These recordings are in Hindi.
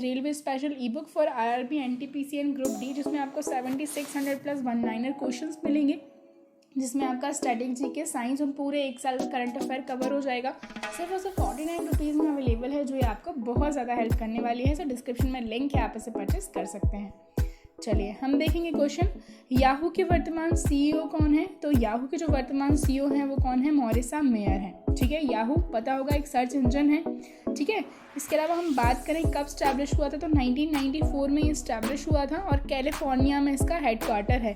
Railway special E book for RRB NTPC and group D, जिसमें आपको 7600 प्लस वन लाइनर क्वेश्चंस मिलेंगे, जिसमें आपका स्ट्रेटेजी के साइंस और पूरे एक साल का करंट अफेयर कवर हो जाएगा। सिर्फ और सिर्फ 49 रुपीज़ में अवेलेबल है, जो ये आपको बहुत ज़्यादा हेल्प करने वाली है। सो डिस्क्रिप्शन में लिंक है, आप इसे परचेस कर सकते हैं। चलिए हम देखेंगे क्वेश्चन, याहू के वर्तमान सीईओ कौन है? तो याहू के जो वर्तमान सीईओ हैं वो कौन है? मॉरिसा मेयर हैं। ठीक है, याहू पता होगा एक सर्च इंजन है। ठीक है, इसके अलावा हम बात करें कब स्टैब्लिश हुआ था, तो 1994 में ये स्टैब्लिश हुआ था और कैलिफोर्निया में इसका हेडक्वार्टर है।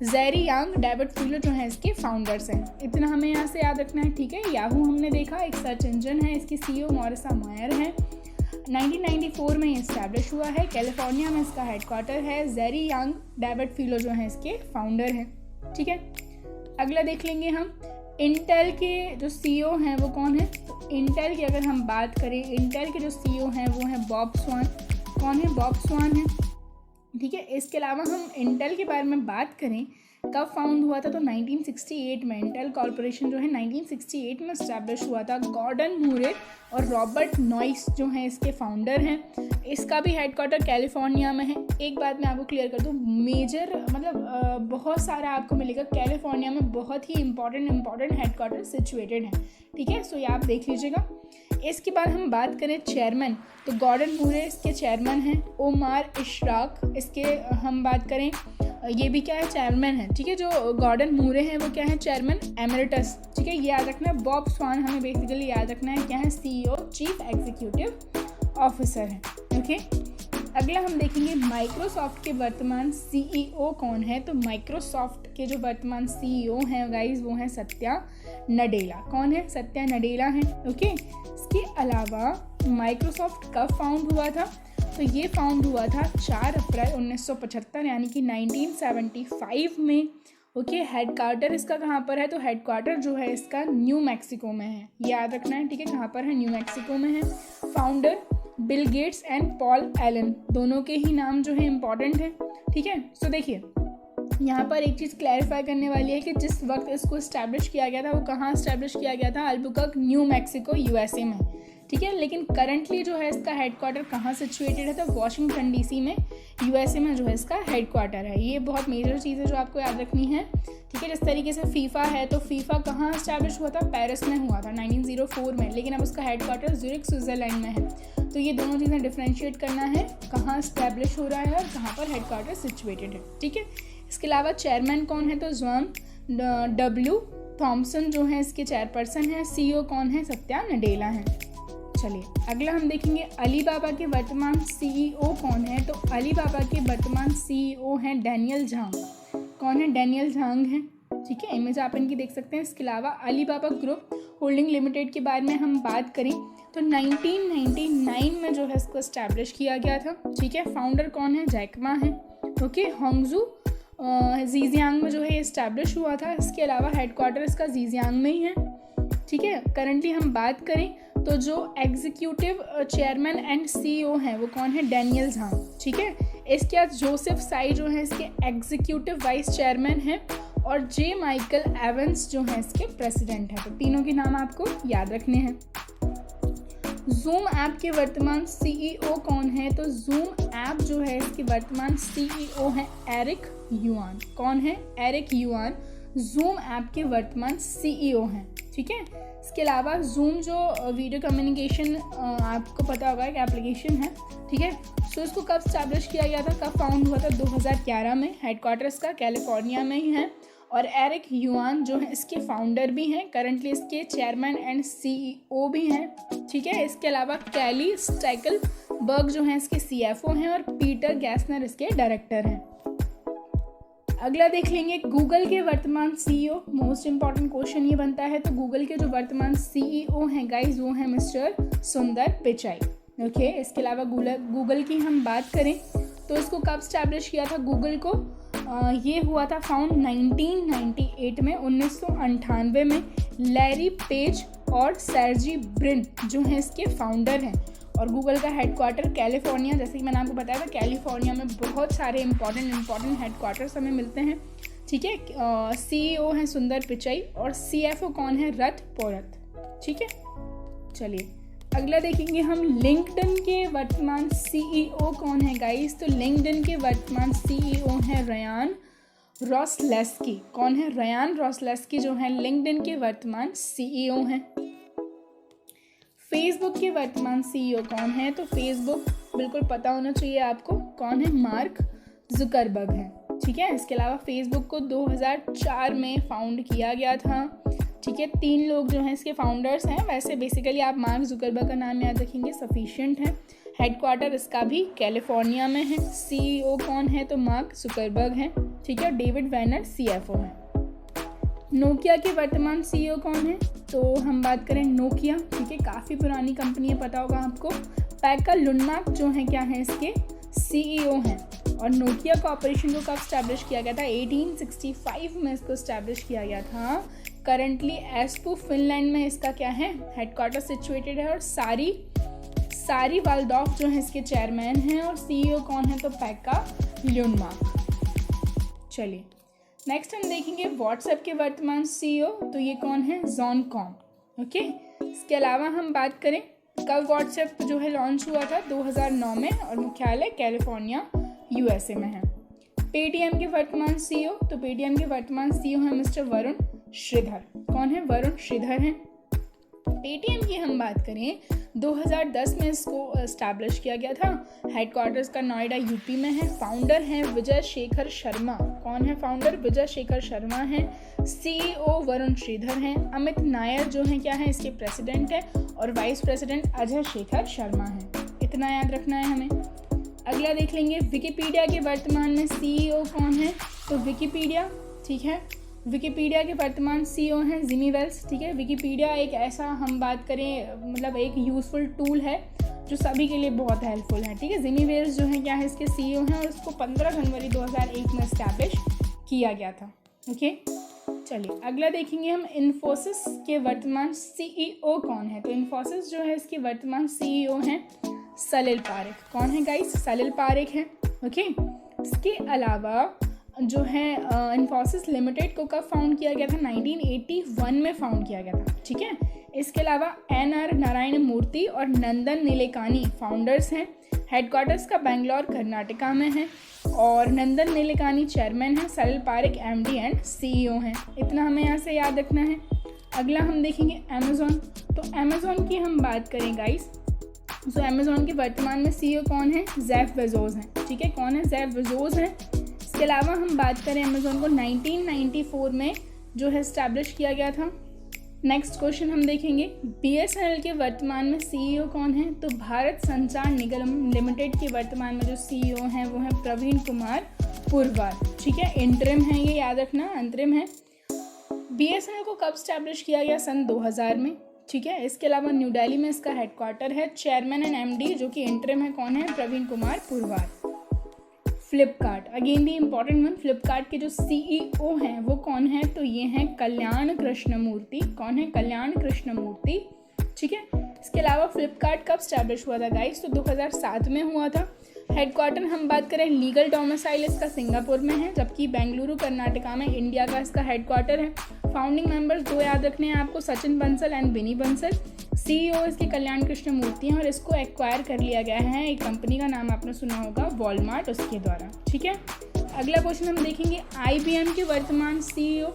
जेरी यांग, डेविड फीलो जो है इसके फाउंडर्स हैं। इतना हमें यहाँ से याद रखना है। ठीक है, याहू हमने देखा एक सर्च इंजन है, इसकी सीईओ मॉरिसा मेयर है। 1994 में ये इस्टेब्लिश हुआ है, कैलिफोर्निया में इसका हेडक्वार्टर है। जेरी यांग, डेविड फीलो जो हैं इसके फाउंडर हैं। ठीक है, अगला देख लेंगे हम, इंटेल के जो सीईओ हैं वो कौन है? तो इंटेल की अगर हम बात करें, इंटेल के जो सीईओ हैं वो हैं बॉब स्वान। कौन है? बॉब स्वान है। ठीक है, इसके अलावा हम इंटेल के बारे में बात करें, कब फाउंड हुआ था, तो 1968 में। इंटेल कॉर्पोरेशन जो है 1968 में इस्टेब्लिश हुआ था। गॉर्डन मूरे और रॉबर्ट नॉइस जो हैं इसके फाउंडर हैं। इसका भी हेडक्वार्टर कैलिफोर्निया में है। एक बात मैं आपको क्लियर कर दूँ, मेजर मतलब बहुत सारा आपको मिलेगा, कैलिफोर्निया में बहुत ही इंपॉर्टेंट हेडक्वार्टर सिचुएटेड है। ठीक है, सो ये आप देख लीजिएगा। इसके बाद हम बात करें चेयरमैन, तो गॉर्डन मूरे इसके चेयरमैन हैं। ओमार इशराक इसके हम बात करें, ये भी क्या है? चेयरमैन है। ठीक है, जो गॉर्डन मूरे हैं वो क्या है? Chairman emeritus. ठीक है, ये याद रखना है। बॉब स्वान हमें बेसिकली याद रखना है क्या है? सीईओ, चीफ एग्जीक्यूटिव ऑफिसर है। ओके, अगला हम देखेंगे माइक्रोसॉफ्ट के वर्तमान सीईओ कौन है? तो माइक्रोसॉफ्ट के जो वर्तमान सीईओ हैं गाइज वो हैं सत्या नडेला। कौन है? सत्या नडेला हैं। ओके, इसके अलावा माइक्रोसॉफ्ट कब फाउंड हुआ था? तो ये फाउंड हुआ था 4 अप्रैल 1975 यानी कि 1975 में। ओके, हेडक्वार्टर इसका कहाँ पर है? तो हेडक्वार्टर जो है इसका न्यू मैक्सिको में है, याद रखना है। ठीक है, कहाँ पर है? न्यू मैक्सिको में है। Founder Bill Gates and Paul Allen, दोनों के ही नाम जो है इम्पॉर्टेंट है। ठीक है, सो देखिए यहाँ पर एक चीज़ क्लैरिफाई करने वाली है कि जिस वक्त इसको इस्टेब्लिश किया गया था वो कहाँ इस्टेब्लिश किया गया था? अल्बुकर्क, न्यू मैक्सिको, यूएसए में। ठीक है, लेकिन करंटली जो है इसका हेडक्वार्टर कहाँ सिचुएटेड है? तो वॉशिंगटन डीसी में, यूएसए में जो है इसका हेडक्वार्टर है। ये बहुत मेजर चीज़ है जो आपको याद रखनी है। ठीक है, जिस तरीके से फीफा है, तो फीफा कहाँ इस्टेब्लिश हुआ था? पेरिस में हुआ था 1904 में, लेकिन अब उसका हेडक्वार्टर ज़ूरिक, स्विट्ज़रलैंड में है। तो ये दोनों चीज़ें डिफ्रेंशिएट करना है, कहाँ इस्टेब्लिश हो रहा है और कहाँ पर हेडक्वार्टर सिचुएटेड है। ठीक है, इसके अलावा चेयरमैन कौन है? तो जॉन डब्ल्यू थॉम्सन जो है इसके चेयरपर्सन है। सीईओ कौन है? सत्या नडेला हैं। चलिए अगला हम देखेंगे, अलीबाबा के वर्तमान सीईओ कौन है? तो अलीबाबा के वर्तमान सीईओ हैं डैनियल झांग। कौन है? डैनियल झांग हैं। ठीक है, इमेज आप इनकी देख सकते हैं। इसके अलावा अलीबाबा ग्रुप होल्डिंग लिमिटेड के बारे में हम बात करें तो 1999 में जो है इसको इस्टेब्लिश किया गया था। ठीक है, फाउंडर कौन है? जैकमा है। ओके, होंगजू जीजियांग में जो है इस्टेब्लिश हुआ था। इसके अलावा हेडक्वार्टर इसका जीजियांग में ही है। ठीक है, करंटली हम बात करें तो जो एग्जीक्यूटिव चेयरमैन एंड सीईओ हैं वो कौन है? डैनियल झांग। ठीक है, इसके बाद जोसेफ साई जो है इसके एग्जीक्यूटिव वाइस चेयरमैन हैं और जे माइकल एवंस जो हैं इसके प्रेसिडेंट हैं। तो तीनों के नाम आपको याद रखने हैं। जूम ऐप के वर्तमान सीईओ कौन है? तो जूम ऐप जो है इसके वर्तमान सीईओ हैं एरिक युआन। कौन है? एरिक युआन जूम ऐप के वर्तमान सीईओ हैं। ठीक है, इसके अलावा जूम जो वीडियो कम्युनिकेशन आपको पता होगा एक एप्लीकेशन है। ठीक है, सो इसको कब स्टैब्लिश किया गया था, कब फाउंड हुआ था? 2011 में। हेडक्वार्टर इसका कैलिफोर्निया में ही है और एरिक युआन जो है इसके फाउंडर भी हैं, करंटली इसके चेयरमैन एंड सीईओ भी हैं। ठीक है, इसके अलावा कैली स्टैकलबर्ग जो हैं इसके सीएफओ हैं और पीटर गैसनर इसके डायरेक्टर हैं। अगला देख लेंगे, गूगल के वर्तमान सीईओ। मोस्ट इंपॉर्टेंट क्वेश्चन ये बनता है। तो गूगल के जो वर्तमान सीईओ हैं गाइज वो हैं मिस्टर सुंदर पिचाई। ओके, इसके अलावा गूगल की हम बात करें तो इसको कब स्टैब्लिश किया था गूगल को? ये हुआ था फाउंड 1998 में, 1998 में। लैरी पेज और सर्जी ब्रिन जो हैं इसके फाउंडर हैं और गूगल का हेडक्वार्टर कैलिफोर्निया, जैसे कि मैंने आपको बताया था कैलिफोर्निया में बहुत सारे इंपॉर्टेंट हेडक्वार्टर्स हमें मिलते हैं। ठीक है, सीईओ हैं सुंदर पिचाई और सीएफओ कौन है? रथ पोरत। ठीक है, चलिए अगला देखेंगे हम लिंक्डइन के वर्तमान सीईओ कौन है गाइस। तो लिंक्डइन के वर्तमान सीईओ हैं रयान रॉसलेस्की। कौन है? रयान रॉसलेस्की जो है लिंक्डइन के वर्तमान सीईओ हैं। फेसबुक के वर्तमान सीईओ कौन है? तो फेसबुक बिल्कुल पता होना चाहिए आपको, कौन है? मार्क जुकरबर्ग है। ठीक है। इसके अलावा फेसबुक को 2004 में फाउंड किया गया था। ठीक है। 3 लोग जो हैं इसके फाउंडर्स हैं। वैसे बेसिकली आप मार्क जुकरबर्ग का नाम याद रखेंगे, सफिशिएंट है। हेडक्वार्टर इसका भी कैलिफोर्निया में है। सीईओ कौन है? तो मार्क जुकरबर्ग है। ठीक है। डेविड वैनर सीएफओ है। नोकिया के वर्तमान सीईओ कौन है? तो हम बात करें नोकिया। ठीक है। काफ़ी पुरानी कंपनी है, पता होगा आपको। पैका लुनमार्क जो है क्या है इसके सीईओ हैं। और नोकिया कॉर्पोरेशन को कब स्टैब्लिश किया गया था? 1865 में इसको स्टैब्लिश किया गया था। करंटली एस्पो फिनलैंड में इसका क्या है? हेडक्वार्टर सिचुएटेड है। और सारी वाल्डॉफ जो है इसके चेयरमैन हैं। और सीईओ कौन है? तो पैका लुनमार्क। चलिए नेक्स्ट हम देखेंगे व्हाट्सएप के वर्तमान सीईओ। तो ये कौन है? John com. ओके। इसके अलावा हम बात करें कब व्हाट्सएप जो है लॉन्च हुआ था? 2009 में। और मुख्यालय कैलिफोर्निया यूएसए में है। पेटीएम के वर्तमान सीईओ। तो पेटीएम के वर्तमान सीईओ हैं मिस्टर वरुण श्रीधर। कौन है? वरुण श्रीधर हैं। पेटीएम की हम बात करें 2010 में इसको एस्टैब्लिश किया गया था। हेडक्वार्टर्स का नोएडा यूपी में है। फाउंडर हैं विजय शेखर शर्मा। कौन है फाउंडर? विजय शेखर शर्मा हैं। सीईओ वरुण श्रीधर हैं। अमित नायर जो हैं क्या है इसके प्रेसिडेंट है। और वाइस प्रेसिडेंट अजय शेखर शर्मा हैं। इतना याद रखना है हमें। अगला देख लेंगे विकिपीडिया के वर्तमान में सीईओ कौन है? तो विकिपीडिया, ठीक है, विकिपीडिया के वर्तमान सीईओ हैं जिमी वेल्स। ठीक है। विकिपीडिया एक ऐसा हम बात करें मतलब एक यूज़फुल टूल है जो सभी के लिए बहुत हेल्पफुल है। ठीक है। जिमी वेल्स जो है क्या है इसके सीईओ हैं। और इसको 15 जनवरी 2001 में इस्टेब्लिश किया गया था। ओके। चलिए अगला देखेंगे हम इन्फोसिस के वर्तमान सीईओ कौन है। तो इन्फोसिस जो है इसके वर्तमान सीईओ हैं सलिल पारेख। कौन है गाइस? सलिल पारेख हैं। ओके। इसके अलावा जो है इन्फोसिस लिमिटेड को कब फाउंड किया गया था? 1981 में फाउंड किया गया था। ठीक है। इसके अलावा NR नारायण मूर्ति और नंदन नीलेकानी फाउंडर्स हैं। हेडक्वार्टर्स का बेंगलोर कर्नाटका में है। और नंदन नीलेकानी चेयरमैन हैं। Salil Parekh MD and CEO हैं। इतना हमें यहाँ से याद रखना है। अगला हम देखेंगे अमेज़ॉन। तो अमेज़ॉन की हम बात करें गाइस, तो अमेज़ॉन के वर्तमान में सीईओ कौन है? जेफ बेजोस हैं। ठीक है। कौन है? जेफ बेजोस हैं। इसके अलावा हम बात करें अमेज़ॉन को 1994 में जो है इस्टेब्लिश किया गया था। नेक्स्ट क्वेश्चन हम देखेंगे BSNL के वर्तमान में सीईओ कौन है? तो भारत संचार निगम लिमिटेड के वर्तमान में जो सीईओ हैं वो हैं प्रवीण कुमार पुरवार। ठीक है। इंटरिम है, ये याद रखना, अंतरिम है। BSNL को कब इस्टेब्लिश किया गया? सन 2000 में। ठीक है। इसके अलावा न्यू दिल्ली में इसका हेडक्वार्टर है। चेयरमैन एंड MD जो कि इंटरिम है कौन है? Praveen Kumar Purwar. Flipkart, again the important one. Flipkart के जो सीईओ हैं वो कौन है? तो ये हैं कल्याण कृष्णमूर्ति। कौन है? कल्याण कृष्णमूर्ति। ठीक है। इसके अलावा फ्लिपकार्ट कब स्टैब्लिश हुआ था गाइस? तो 2007 में हुआ था। हेडक्वार्टर हम बात करें लीगल डोमिसाइल इसका सिंगापुर में है, जबकि बेंगलुरु कर्नाटका में इंडिया का इसका हेडक्वार्टर है। फाउंडिंग मेंबर्स 2 याद रखने हैं आपको, Sachin Bansal and Binny Bansal. CEO इसके कल्याण कृष्ण मूर्ति हैं और इसको एक्वायर कर लिया गया है। एक कंपनी का नाम आपने सुना होगा वॉलमार्ट, उसके द्वारा। ठीक है। अगला क्वेश्चन हम देखेंगे IBM के वर्तमान सीईओ।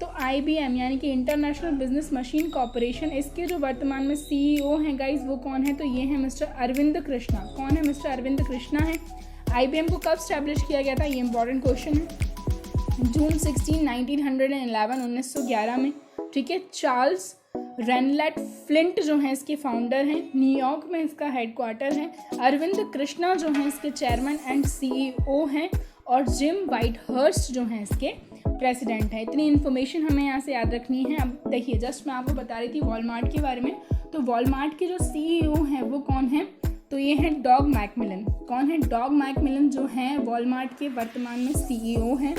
तो IBM यानी कि इंटरनेशनल बिजनेस मशीन कॉर्पोरेशन, इसके जो वर्तमान में सीईओ हैं गाइस वो कौन है? तो ये हैं मिस्टर अरविंद कृष्णा। कौन है? मिस्टर अरविंद कृष्णा है। IBM को कब स्टैब्लिश किया गया था? ये इंपॉर्टेंट क्वेश्चन है। जून 16, 1911 में। ठीक है। चार्ल्स रेनलेट फ्लिंट जो हैं इसके फाउंडर हैं। न्यूयॉर्क में इसका हेडक्वार्टर है। अरविंद कृष्णा जो हैं इसके चेयरमैन एंड सीईओ हैं। और जिम वाइटहर्स्ट जो हैं इसके प्रेसिडेंट है। इतनी इन्फॉर्मेशन हमें यहाँ से याद रखनी है। अब देखिए जस्ट मैं आपको बता रही थी वॉलमार्ट के बारे में। तो वॉलमार्ट के जो सीईओ हैं वो कौन है? तो ये हैं डॉग मैकमिलन। कौन है? डॉग मैकमिलन जो हैं वॉलमार्ट के वर्तमान में सीईओ हैं।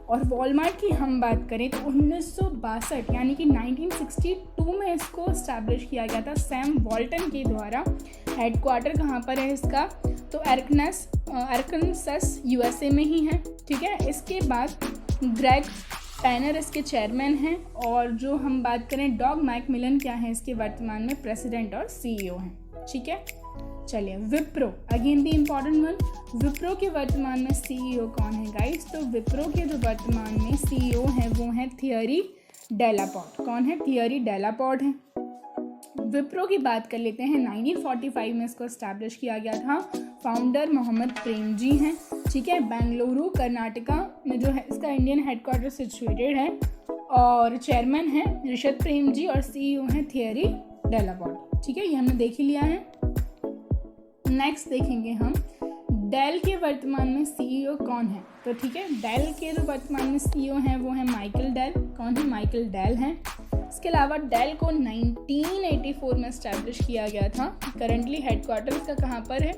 और वॉलमार्ट की हम बात करें तो 1962 यानी कि 1962 में इसको इस्टेब्लिश किया गया था सैम वॉल्टन के द्वारा। हेडक्वार्टर कहाँ पर है इसका? तो आर्कनसस USA में ही है। ठीक है। इसके बाद ग्रेग पैनर इसके चेयरमैन हैं, और जो हम बात करें डॉग मैकमिलन क्या है, इसके वर्तमान में प्रेसिडेंट और सीईओ हैं। ठीक है, चलिए Wipro, again the important one. Wipro के वर्तमान में सीईओ कौन है गाइस? तो विप्रो के जो वर्तमान में सीईओ हैं वो हैं थियरी डेलापोर्ट। कौन है? थियरी डेलापोर्ट है। विप्रो की बात कर लेते हैं। 1945 में इसको एस्टैब्लिश किया गया था। फाउंडर मोहम्मद प्रेम जी हैं। ठीक है, बेंगलुरु कर्नाटका में जो है इसका इंडियन हेडक्वार्टर सिचुएटेड है, और चेयरमैन हैं ऋषभ प्रेम जी और सीईओ हैं थियरी डेलापोर्ट। ठीक है, ये हमने देख ही लिया है। नेक्स्ट देखेंगे हम डेल के वर्तमान में सीईओ कौन है। तो ठीक है, डेल के जो वर्तमान में सीईओ हैं वो है माइकल डेल। कौन है? माइकल डेल हैं। इसके अलावा डेल को 1984 में एस्टैब्लिश किया गया था। करंटली हेडक्वार्टर इसका कहाँ पर है?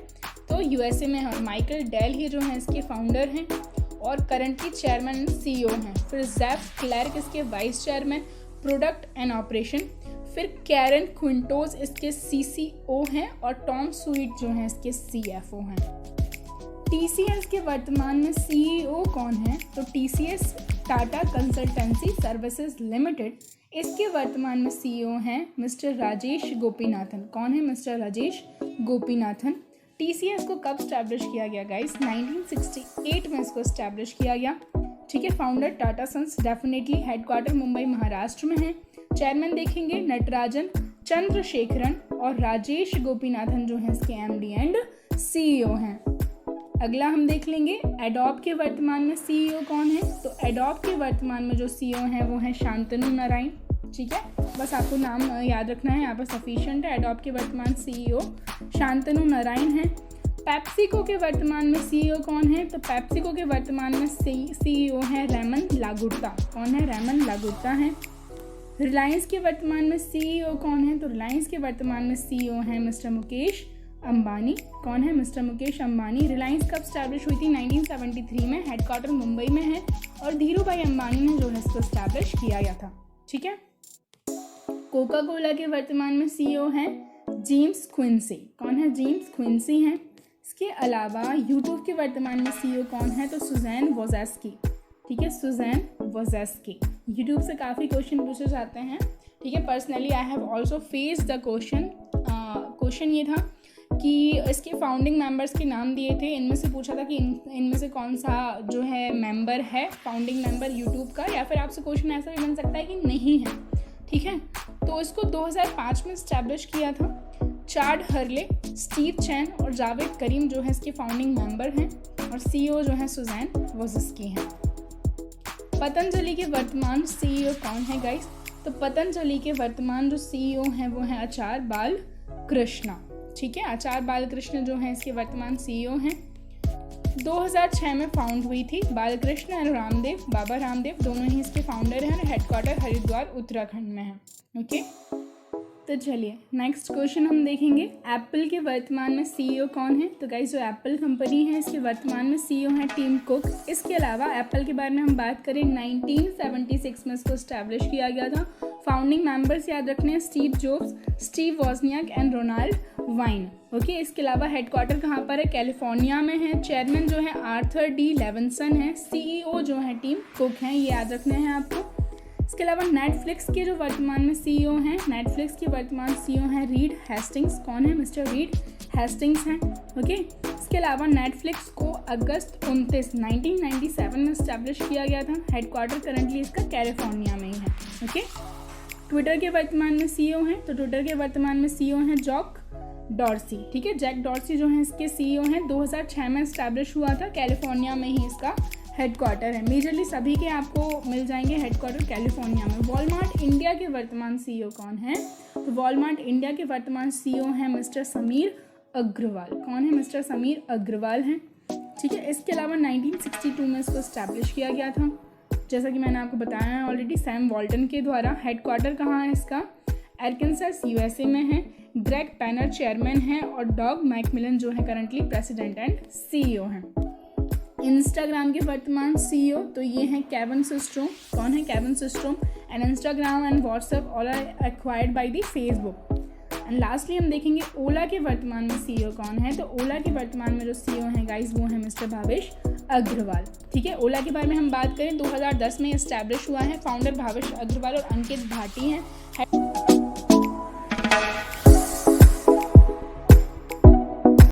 तो यूएसए में है। माइकल डेल ही जो हैं इसके फाउंडर हैं और करंटली चेयरमैन सीईओ हैं। फिर जेफ क्लर्क इसके vice chairman product and operation. फिर कैरन क्विंटोज इसके सीसीओ हैं और टॉम स्वीट जो हैं इसके सीएफओ हैं। टीसीएस के वर्तमान में सीईओ कौन है? तो TCS Tata consultancy services limited, इसके वर्तमान में सीईओ हैं मिस्टर राजेश गोपीनाथन। कौन है? मिस्टर राजेश गोपीनाथन। टीसीएस को कब स्टैब्लिश किया गया गाइस? 1968 में इसको स्टैब्लिश किया गया। ठीक है, founder Tata Sons, definitely headquarter Mumbai Maharashtra में है। चेयरमैन देखेंगे नटराजन चंद्रशेखरन और राजेश गोपीनाथन जो हैं इसके एमडी एंड सीईओ हैं। अगला हम देख लेंगे एडोब के वर्तमान में सीईओ कौन है। तो एडोब के वर्तमान में जो सीईओ हैं वो हैं शांतनु नारायण। ठीक है, बस आपको नाम याद रखना है, यहाँ पर सफिशिएंट है। एडोब के वर्तमान सीईओ शांतनु नारायण हैं। पेप्सिको के वर्तमान में सीईओ कौन है? तो पेप्सिको के वर्तमान में सीईओ हैं रेमन लागुट्टा। कौन है? रेमन लागुट्टा हैं। रिलायंस के वर्तमान में सीईओ कौन है? तो रिलायंस के वर्तमान में सीईओ हैं मिस्टर मुकेश अंबानी। कौन है? मिस्टर मुकेश अंबानी। रिलायंस कब स्टैब्लिश हुई थी? 1973 में। हेडक्वार्टर मुंबई में है और धीरू भाई अंबानी ने जो है इसको स्टैब्लिश किया गया था। ठीक है, कोका कोला के वर्तमान में सीईओ हैं जेम्स क्विंसी। कौन है? जेम्स क्विंसी हैं। इसके अलावा यूट्यूब के वर्तमान में सीईओ कौन है? तो सुजैन वोजेस्की। ठीक है, सुजैन वोजेस्की। यूट्यूब से काफ़ी क्वेश्चन पूछे जाते हैं। ठीक है, personally I have also face the question. Question ये था कि इसके फाउंडिंग मेंबर्स के नाम दिए थे। इनमें से पूछा था कि इनमें से कौन सा जो है मेंबर है फाउंडिंग मेंबर यूट्यूब का, या फिर आपसे क्वेश्चन ऐसा भी बन सकता है कि नहीं है। ठीक है, तो इसको 2005 में इस्टेब्लिश किया था। चार्ड हर्ले, स्टीव चैन और जावेद करीम जो है इसके फाउंडिंग मेंबर हैं और सीईओ जो है सुजैन वोजेस्की हैं। पतंजलि के वर्तमान सीईओ कौन है गाइस? तो पतंजलि के वर्तमान जो सीईओ हैं वो हैं आचार्य बाल कृष्णा। ठीक है, आचार्य बालकृष्ण जो हैं इसके वर्तमान सीईओ हैं। 2006 में फाउंड हुई थी। बालकृष्ण और रामदेव, बाबा रामदेव दोनों ही इसके फाउंडर हैं और हेडक्वार्टर हरिद्वार उत्तराखंड में है। ओके, तो चलिए नेक्स्ट क्वेश्चन हम देखेंगे। एप्पल के वर्तमान में सीईओ कौन है? तो गाइस जो एप्पल कंपनी है इसके वर्तमान में सीईओ हैं टिम कुक। इसके अलावा एप्पल के बारे में हम बात करें 1976 में इसको स्टैब्लिश किया गया था। फाउंडिंग मेंबर्स याद रखने हैं Steve Jobs, Steve Wozniak and Ronald Wayne. Okay, इसके अलावा हेडक्वार्टर कहाँ पर है? कैलिफोर्निया में है। चेयरमैन जो है आर्थर डी लेविंसन है। सीईओ जो है टीम कुक हैं, ये याद रखने हैं आपको। इसके अलावा नेटफ्लिक्स के जो वर्तमान में सीईओ हैं, नेटफ्लिक्स के वर्तमान सीईओ हैं रीड हेस्टिंग्स। कौन है? मिस्टर रीड हेस्टिंग्स हैं। ओके, इसके अलावा नेटफ्लिक्स को अगस्त 29, 1997 में इस्टेब्लिश किया गया था। हेडक्वार्टर करंटली इसका कैलिफोर्निया में ही है। ओके, ट्विटर के वर्तमान में सीईओ हैं, तो ट्विटर के वर्तमान में सीईओ हैं जैक डॉर्सी। ठीक है, जैक डॉर्सी जो है इसके सीईओ हैं। 2006 में इस्टेब्लिश हुआ था। कैलिफोर्निया में ही इसका हेडक्वार्टर है। मेजरली सभी के आपको मिल जाएंगे हेडक्वार्टर कैलिफोर्निया में। वॉलमार्ट इंडिया के वर्तमान सीईओ कौन है? तो वॉलमार्ट इंडिया के वर्तमान सीईओ हैं मिस्टर समीर अग्रवाल। कौन है? मिस्टर समीर अग्रवाल हैं। ठीक है, इसके अलावा 1962 में इसको इस्टेब्लिश किया गया था, जैसा कि मैंने आपको बताया है ऑलरेडी, सैम वॉल्टन के द्वारा। हेडक्वार्टर कहाँ है इसका? आर्कांसस यूएसए में है। ग्रेग पैनर चेयरमैन हैं और डॉग मैकमिलन जो है करंटली प्रेसिडेंट एंड सीईओ हैं। इंस्टाग्राम के वर्तमान सीईओ तो ये हैं केविन सिस्ट्रोम। कौन है? Kevin Systrom. And Instagram and WhatsApp all are acquired by the Facebook. And lastly हम देखेंगे ओला के वर्तमान में सीईओ कौन है। तो ओला के वर्तमान में जो सीईओ हैं गाइस वो हैं मिस्टर भावेश अग्रवाल। ठीक है, ओला के बारे में हम बात करें 2010 में इस्टेब्लिश हुआ है। फाउंडर भावेश अग्रवाल और अंकित भाटी हैं।